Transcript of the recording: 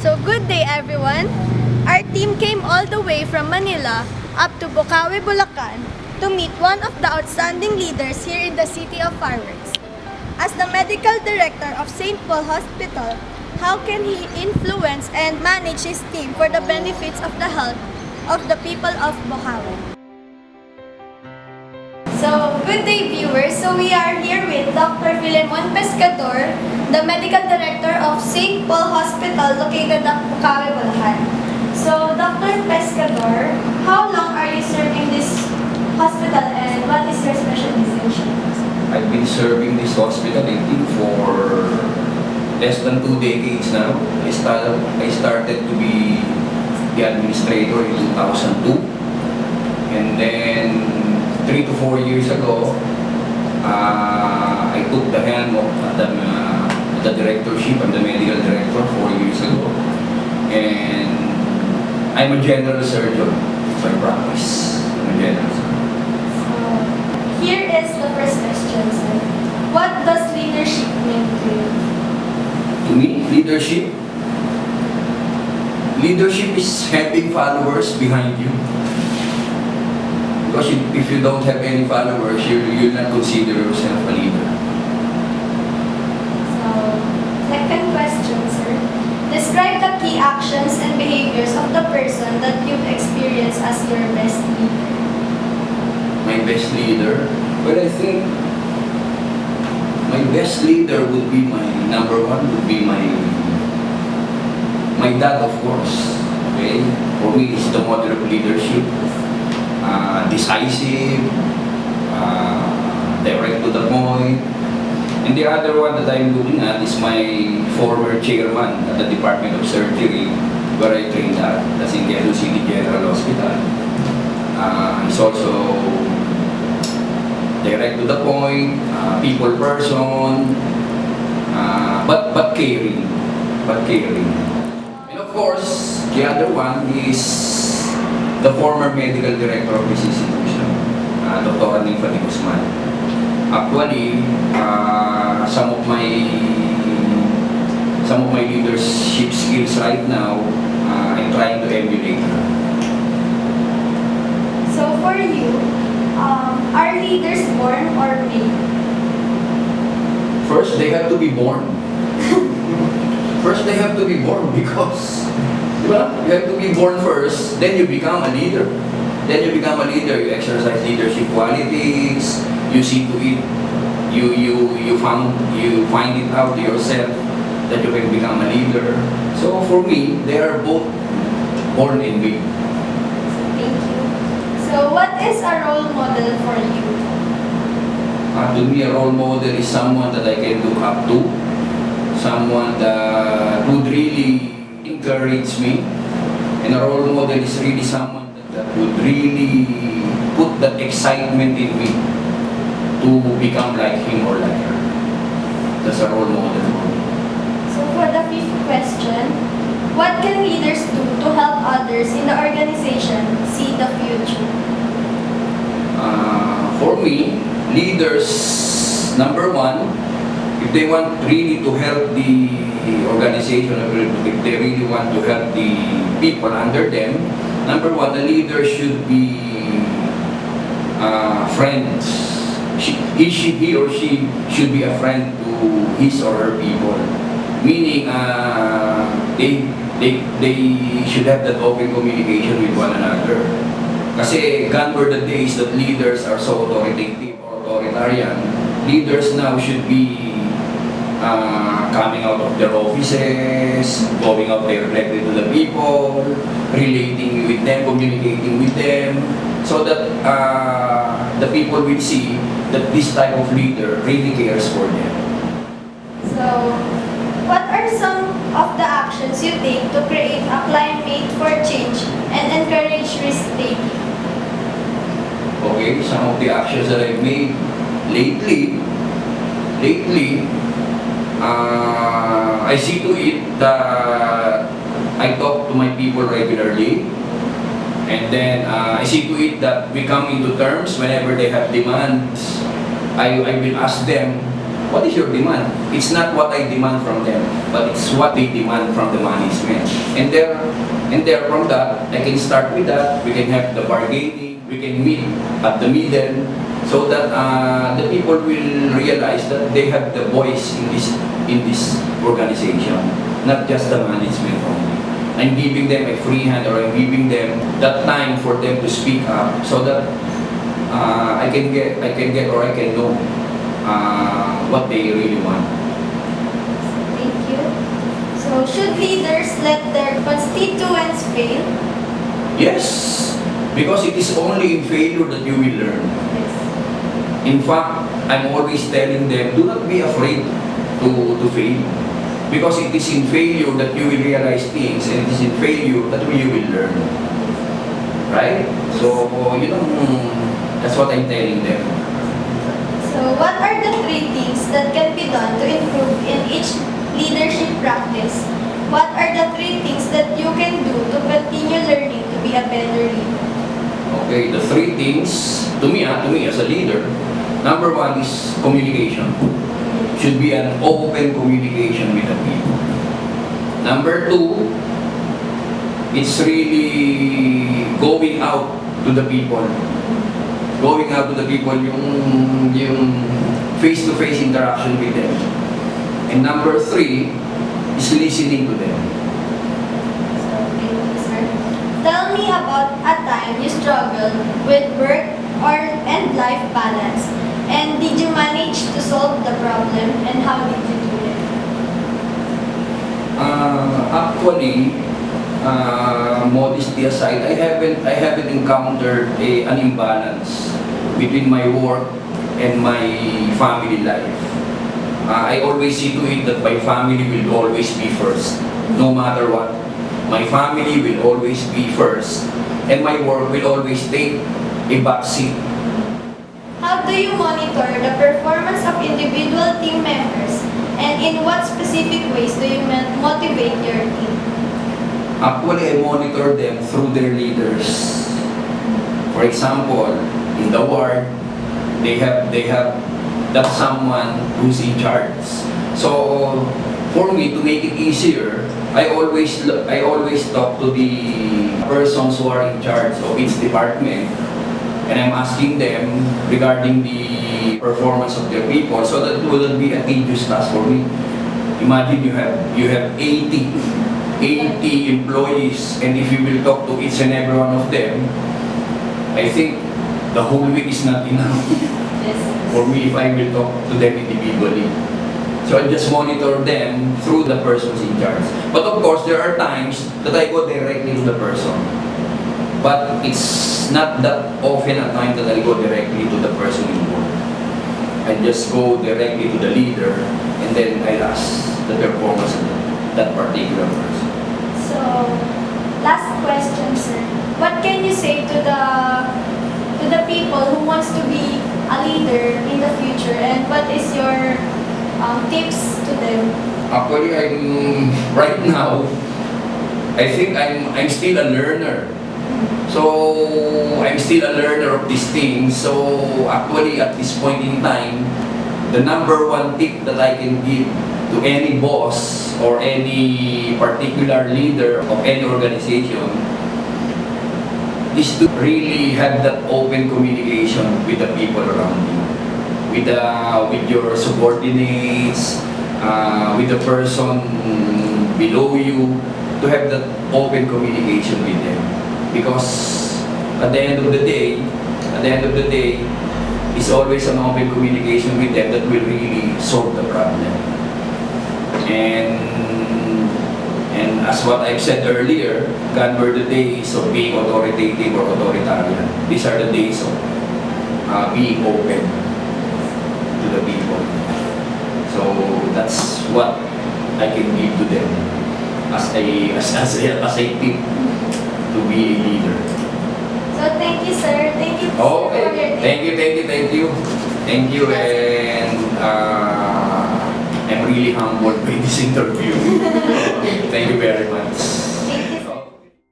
So good day everyone. Our team came all the way from Manila up to Bocaue, Bulacan to meet one of the outstanding leaders here in the city of fireworks. As the medical director of St. Paul Hospital, how can he influence and manage his team for the benefits of the health of the people of Bocaue? So, good day viewers. So we are here with Dr. Filemon Pescador, the Medical Director of St. Paul Hospital located at Bocaue, Bulacan. So, Dr. Pescador, how long are you serving this hospital and what is your specialization? I've been serving this hospital, I think, for less than 2 decades now. I started to be the administrator in 2002. And then 3 to 4 years ago, I took the helm of the directorship. I'm the medical director 4 years ago. And I'm a general surgeon by practice. I'm a general surgeon. So, here is the first question, sir. What does leadership mean to you? To me, leadership is having followers behind you. Because if you don't have any followers, you'll not consider yourself a leader. So, second question, sir. Describe the key actions and behaviors of the person that you've experienced as your best leader. My best leader? Well, I think my best leader would be number one would be my dad, of course. Okay? For me, it's the model of leadership. Decisive, direct to the point. And the other one that I'm looking at is my former chairman at the Department of Surgery where I trained at. That's in Quezon City General Hospital. He's also direct to the point, people person, but caring. And of course, the other one is the former medical director of this institution, Dr. Guzman. Actually, some of my leadership skills right now, I'm trying to emulate her. So for you, are leaders born or made? First, they have to be born. First, they have to be born because you have to be born first, then you become a leader. You exercise leadership qualities, you see to it, you find it out yourself that you can become a leader. So for me, they are both born in me. Thank you. So what is a role model for you? To me, a role model is someone that I can look up to, someone that would really encourage me, and a role model is really someone that would really put that excitement in me to become like him or like her. That's a role model for me. So for the fifth question, what can leaders do to help others in the organization see the future? For me, leaders, number one, if they want really to help the organization, if they really want to help the people under them, number one, the leader should be friends. He or she should be a friend to his or her people. Meaning, they should have that open communication with one another. Kasi gone were the days that leaders are so authoritative or authoritarian. Leaders now should be coming out of their offices, going out there directly to the people, relating with them, communicating with them, so that the people will see that this type of leader really cares for them. So, what are some of the actions you take to create a climate for change and encourage risk-taking? Okay, some of the actions that I've made lately, I see to it that I talk to my people regularly, and then I see to it that we come into terms whenever they have demands. I will ask them what is your demand? It's not what I demand from them, but it's what they demand from the management. And there from that, I can start with that. We can have the bargaining. We can meet at the middle, so that the people will realize that they have the voice in this organization, not just the management only. I'm giving them a free hand, or I'm giving them that time for them to speak up, so that I can get or I can know what they really want. Thank you. So, should leaders let their constituents fail? Yes, because it is only in failure that you will learn. Yes. In fact, I'm always telling them, do not be afraid to fail. Because it is in failure that you will realize things, and it is in failure that you will learn. Right? So, that's what I'm telling them. So, what are the 3 things that can be done to improve in each leadership practice? What are the 3 things that you can do to continue learning to be a better leader? Okay, the 3 things, to me as a leader, number 1 is communication. Should be an open communication with the people. Number 2, it's really going out to the people. Going out to the people, yung face-to-face interaction with them. And number 3 is listening to them. So, thank you, sir. Tell me about a time you struggled with work and life balance. And did you manage to solve the problem, and how did you do it? Actually, modesty aside, I haven't encountered an imbalance between my work and my family life. I always see to it that my family will always be first, no matter what. My family will always be first, and my work will always take a backseat. How do you monitor the performance of individual team members, and in what specific ways do you motivate your team? Actually, I monitor them through their leaders. For example, in the ward, they have that someone who's in charge. So, for me to make it easier, I always talk to the persons who are in charge of each department, and I'm asking them regarding the performance of their people, so that it wouldn't be a tedious task for me. Imagine you have 80 employees, and if you will talk to each and every one of them, I think the whole week is not enough for me if I will talk to them individually. So I just monitor them through the persons in charge. But of course, there are times that I go directly to the person. But it's not that often a time that I go directly to the person involved. I just go directly to the leader, and then I ask the performance of that particular person. So, last question, sir. What can you say to the people who wants to be a leader in the future, and what is your tips to them? Actually, right now, I think I'm still a learner. So, I'm still a learner of these things. So, actually, at this point in time, the number 1 tip that I can give to any boss or any particular leader of any organization is to really have that open communication with the people around you, with your subordinates, with the person below you, to have that open communication with them. Because at the end of the day, it's always an open communication with them that will really solve the problem. And as what I've said earlier, gone were the days of being authoritative or authoritarian. These are the days of being open to the people. So that's what I can give to them as a tip to be a leader. So, thank you, sir. Thank you for your time. Thank you, and I'm really humbled by this interview. Thank you very much.